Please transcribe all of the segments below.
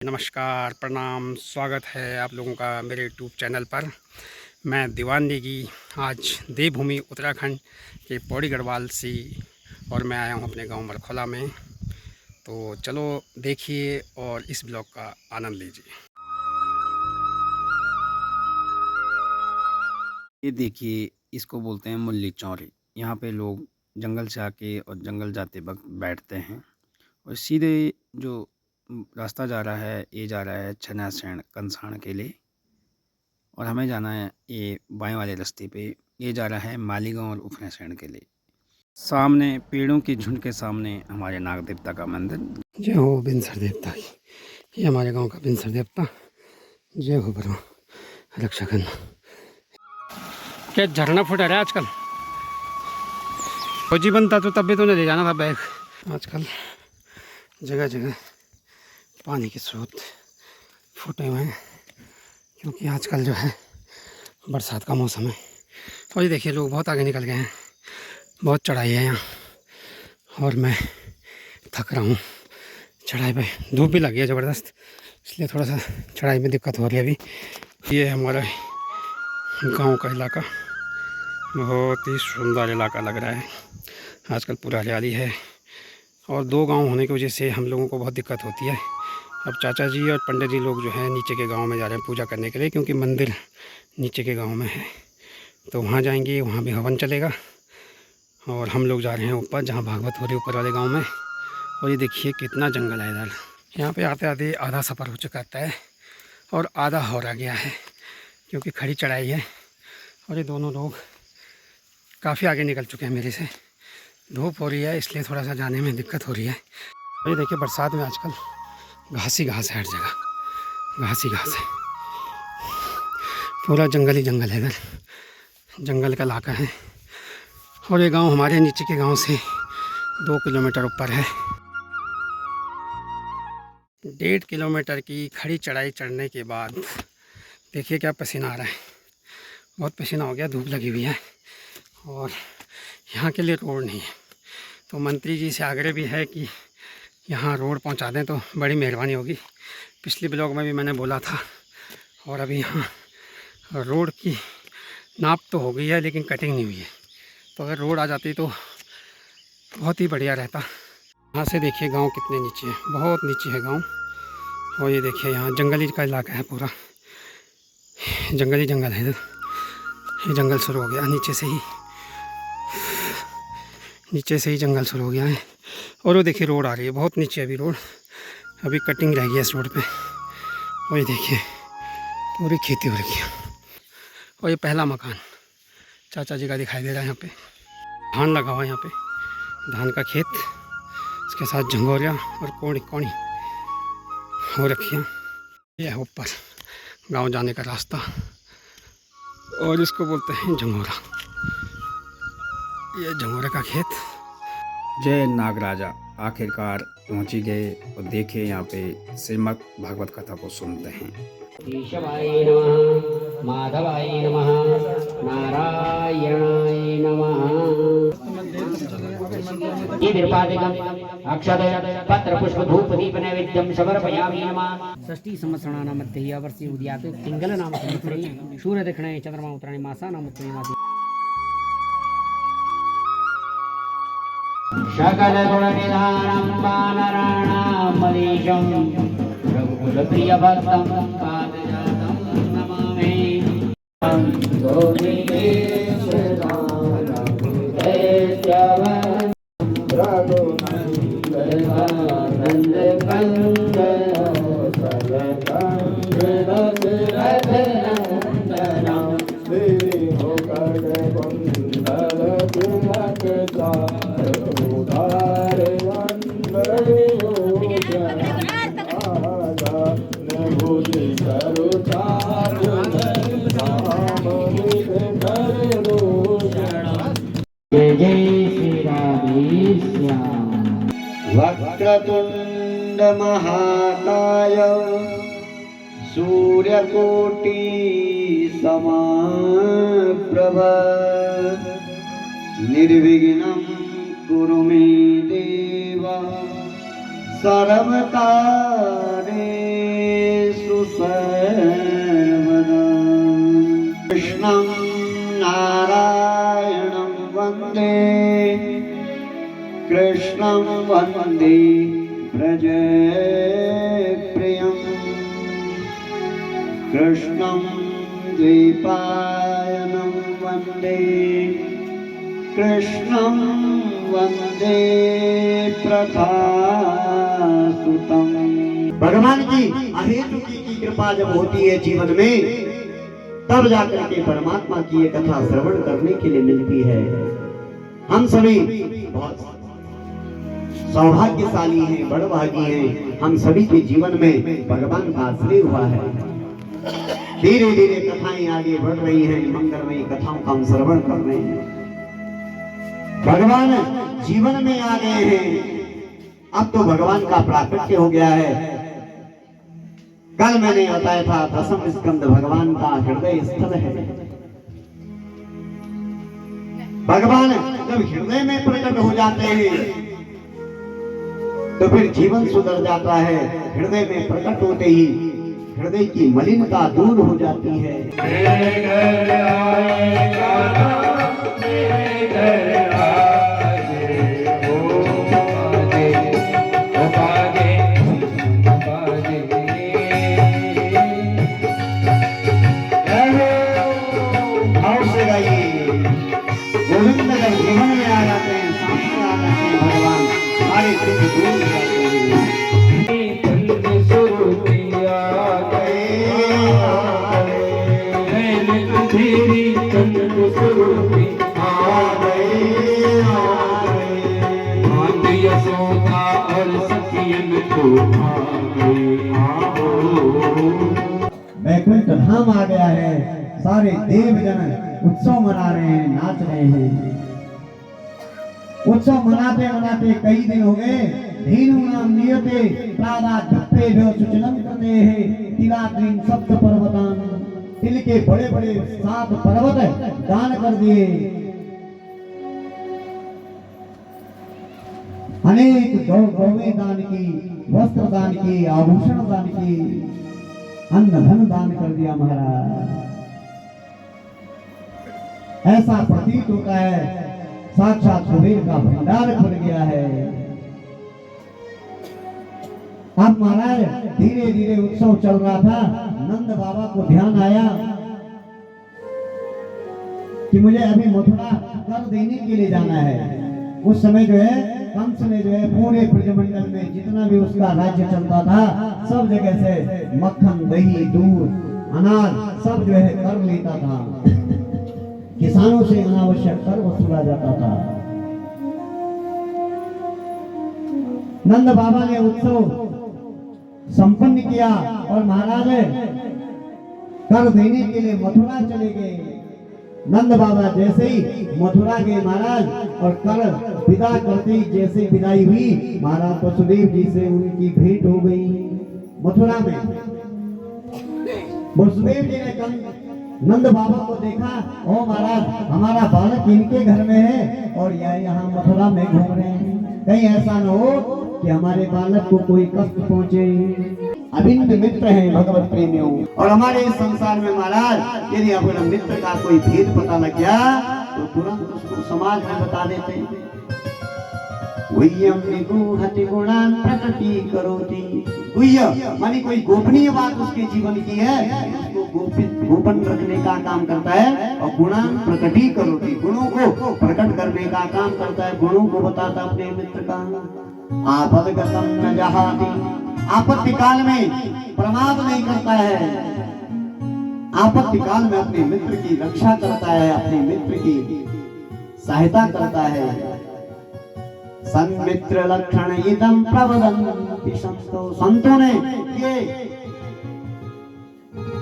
नमस्कार, प्रणाम, स्वागत है आप लोगों का मेरे यूट्यूब चैनल पर। मैं दीवान नेगी आज देवभूमि उत्तराखंड के पौड़ी गढ़वाल से और मैं आया हूं अपने गांव मरखोला में। तो चलो देखिए और इस ब्लॉग का आनंद लीजिए। ये देखिए, इसको बोलते हैं मुल्ली चौरी। यहाँ पे लोग जंगल से आके और जंगल जाते वक्त बैठते हैं और सीधे जो रास्ता जा रहा है ये जा रहा है छनासैण कंसाण के लिए और हमें जाना है ये बाएं वाले रास्ते पे। ये जा रहा है मालीगांव और उफनासैण के लिए। सामने पेड़ों की झुंड के सामने हमारे नाग देवता का मंदिर। जय हो बिनसर देवता की। ये हमारे गांव का बिनसर देवता। जय हो बरो रक्षा करना। क्या झरना फुट रहा है आजकल? फौजी बनता तो तब भी तो नहीं ले जाना था बैग। आजकल जगह जगह पानी के स्रोत फूटे हुए हैं क्योंकि आजकल जो है बरसात का मौसम है। और ये देखिए लोग बहुत आगे निकल गए हैं। बहुत चढ़ाई है यहाँ और मैं थक रहा हूँ चढ़ाई पे। धूप भी लगी है ज़बरदस्त, इसलिए थोड़ा सा चढ़ाई में दिक्कत हो रही है अभी। ये है हमारा गांव का इलाका। बहुत ही सुंदर इलाका लग रहा है। आजकल पूरा हरियाली है और दो गांव होने की वजह से हम लोगों को बहुत दिक्कत होती है। अब चाचा जी और पंडित जी लोग जो है नीचे के गांव में जा रहे हैं पूजा करने के लिए, क्योंकि मंदिर नीचे के गांव में है। तो वहाँ जाएंगे, वहाँ भी हवन चलेगा और हम लोग जा रहे हैं ऊपर जहाँ भागवत हो रही है ऊपर वाले गांव में। और ये देखिए कितना जंगल है इधर। यहाँ पे आते आते आधा सफ़र हो चुका है और आधा हो रह गया है क्योंकि खड़ी चढ़ाई है। और ये दोनों लोग काफ़ी आगे निकल चुके हैं मेरे से। धूप हो रही है इसलिए थोड़ा सा जाने में दिक्कत हो रही है। और ये देखिए बरसात में आजकल घास ही घास है, हर जगह घास ही घास है। पूरा जंगल ही जंगल है इधर, जंगल का इलाका है। और ये गांव हमारे नीचे के गांव से 2 किलोमीटर ऊपर है। 1.5 किलोमीटर की खड़ी चढ़ाई चढ़ने के बाद देखिए क्या पसीना आ रहा है। बहुत पसीना हो गया, धूप लगी हुई है और यहाँ के लिए रोड नहीं है। तो मंत्री जी से आग्रह भी है कि यहाँ रोड पहुँचा दें तो बड़ी मेहरबानी होगी। पिछले ब्लॉग में भी मैंने बोला था। और अभी यहाँ रोड की नाप तो हो गई है लेकिन कटिंग नहीं हुई है। तो अगर रोड आ जाती तो बहुत ही बढ़िया रहता। यहाँ से देखिए गांव कितने नीचे है, बहुत नीचे है गांव। और ये देखिए यहाँ जंगली का इलाका है, पूरा जंगल ही जंगल है इधर। ये जंगल शुरू हो गया नीचे से ही जंगल शुरू हो गया है। और वो देखिए रोड आ रही है, बहुत नीचे अभी रोड, अभी कटिंग रह गई है इस रोड पे। और ये देखिए पूरी खेती हो रखी है। और ये पहला मकान चाचा जी का दिखाई दे रहा है। यहाँ पे धान लगा हुआ है, यहाँ पे धान का खेत, इसके साथ झंगोरिया और कोड़ी हो रखी है। यह है ऊपर गांव जाने का रास्ता और इसको बोलते हैं झंगोरा। ये झंगोरा का खेत। जय नागराजा, आखिरकार पहुँच ही गए और देखे यहाँ पे श्रीमद् भागवत कथा को सुनते हैं। केशवाय नमः, माधवाय नमः, नारायणाय नमः। अक्षत पत्र पुष्प धूप दीप नैवेद्यं समर्पयामि नमः। षष्ठी संवत्सराणां मध्ये वर्षे उदयात् पिंगल नाम संवत्सरे सूर्य दक्षिणे चंद्रमा उत्तरायणे मासानां उत्तरे मासे सकल गुण निधानं वानराणां मनीषं रघुकुल प्रिय भक्तं पादजातं नमामि। जय जय श्री राधेश्याम। वक्रतुंड महाकाय सूर्यकोटि समप्रभ निर्विघ्नं कुरु मे देव सर्वकार्येषु सर्वदा कृष्णं नारायणं वन्दे कृष्णं वन्दे व्रजप्रियं कृष्णं द्वैपायनं वन्दे कृष्णं वन्दे प्रथासुतम्। भगवान की अहेतुकी की कृपा जब होती है जीवन में, तब जाकर के परमात्मा की ये कथा श्रवण करने के लिए मिलती है। हम सभी बहुत सौभाग्यशाली हैं, बड़भागी हैं। हम सभी के जीवन में भगवान का आश्रय हुआ है। धीरे धीरे कथाएं आगे बढ़ रही हैं, मंगलमयी कथाओं का हम श्रवण कर रहे हैं। भगवान जीवन में आ गए हैं। अब तो भगवान का प्राकट्य हो गया है। कल मैंने बताया था दसम स्कंद भगवान का हृदय स्थल है। भगवान जब हृदय में प्रकट हो जाते हैं तो फिर जीवन सुधर जाता है। हृदय में प्रकट होते ही हृदय की मलिनता दूर हो जाती है। गोविंद जब जीवन में आ जाते हैं, सामने आ जाते हैं, भगवान सारे दुख दूर हो जाते हैं। वैकुंठ धाम आ गया है। सारे देवजन उत्सव मना रहे हैं, नाच रहे हैं। उत्सव मनाते मनाते कई दिन हो गए। धेनूनां नियते प्रादाद्भक्तेभ्यो सूचनं करते हैं तिलाद्रीं सप्त पर्वतान्। तिल के बड़े बड़े 7 पर्वत दान कर दिए। अनेक गौवें दान की, वस्त्र दान की, आभूषण दान की, अन्न धन दान कर दिया महाराज। ऐसा प्रतीत होता है साक्षात कुबेर का भंडार खुल गया है। अब महाराज धीरे धीरे उत्सव चल रहा था। नंद बाबा को ध्यान आया कि मुझे अभी मथुरा कर देने के लिए जाना है। उस समय जो है कंस ने जो है पूरे ब्रजमंडल में जितना भी उसका राज्य चलता था, सब जगह से मक्खन, दही, दूध, अनाज सब जो है कर लेता था। किसानों से अनावश्यक कर वसूला जाता था। नंद बाबा ने उत्सव संपन्न किया और महाराज कर देने के लिए मथुरा चले गए। नंद बाबा जैसे ही मथुरा गए महाराज, और कर विदा करते ही जैसे विदाई हुई, महाराज वसुदेव जी से उनकी भेंट हो गई मथुरा में। वसुदेव जी ने नंद बाबा को देखा, ओ महाराज हमारा बालक इनके घर में है और यह यहाँ मथुरा में घूम रहे हैं। कहीं ऐसा न हो कि हमारे बालक को कोई कष्ट पहुंचे। अभिन्न मित्र हैं भगवत प्रेमियों। और हमारे इस संसार में महाराज यदि अपने मित्र का कोई भेद पता लग गया तो तुरंत उसको समाज में बता देते हैं। गुह्य मानी कोई गोपनीय बात उसके जीवन की है, उसको गोपन रखने का काम करता है। और गुणान प्रकटी करोति, गुणों को प्रकट करने का काम करता है, गुणों को बताता अपने मित्र का। आपदगतं न जहाति, आपत्ति काल में प्रमाद नहीं करता है। आपत्ति काल में अपने मित्र की रक्षा करता है, अपने मित्र की सहायता करता है। सन्मित्र लक्षण इदं प्रवदन्ति संतो, संतों ने ये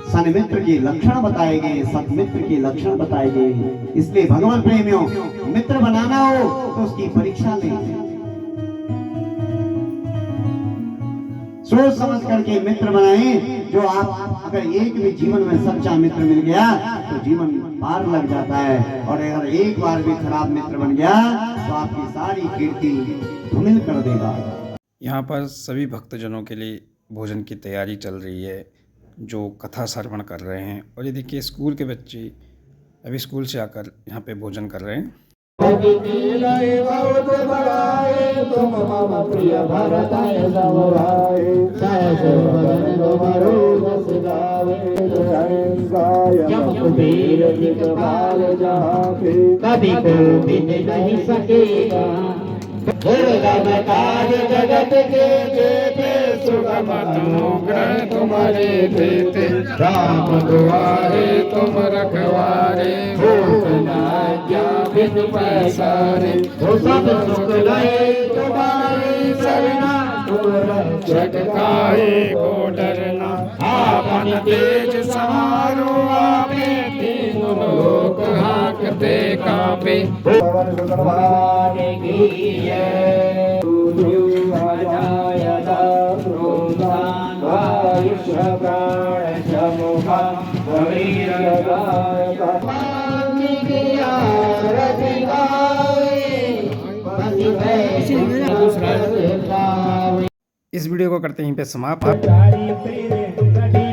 सन्मित्र के लक्षण बताए गए, सन्मित्र के लक्षण बताए गए। इसलिए भगवान प्रेमियों, मित्र बनाना हो तो उसकी परीक्षा लें। सोच समझ करके मित्र बनाएं। जो आप अगर एक भी जीवन में सच्चा मित्र मिल गया तो जीवन पार लग जाता है, और अगर एक बार भी खराब मित्र बन गया तो आपकी सारी कीर्ति धूमिल कर देगा। यहाँ पर सभी भक्तजनों के लिए भोजन की तैयारी चल रही है। जो कथा श्रवण कर रहे हैं। और ये देखिए स्कूल के बच्चे अभी स्कूल से आकर यहाँ पे भोजन कर रहे हैं। कभी को बिन नहीं सकेगा दुर्गम काज जगत के जेते सुगम अनुग्रह तुम्हारे देते राम दुआरे तुम रखवारे भूख न आज्ञा बिन पैसारे वो सब सुख लय तुम्हारी सरना रक्षक काहे को डरना आपन तेज समारो आपे तीनों लोक हांकते कांपे भगवान की जय आयुष्य प्राण समुखा कबीर इस वीडियो को करते हैं यहीं पे समाप्त।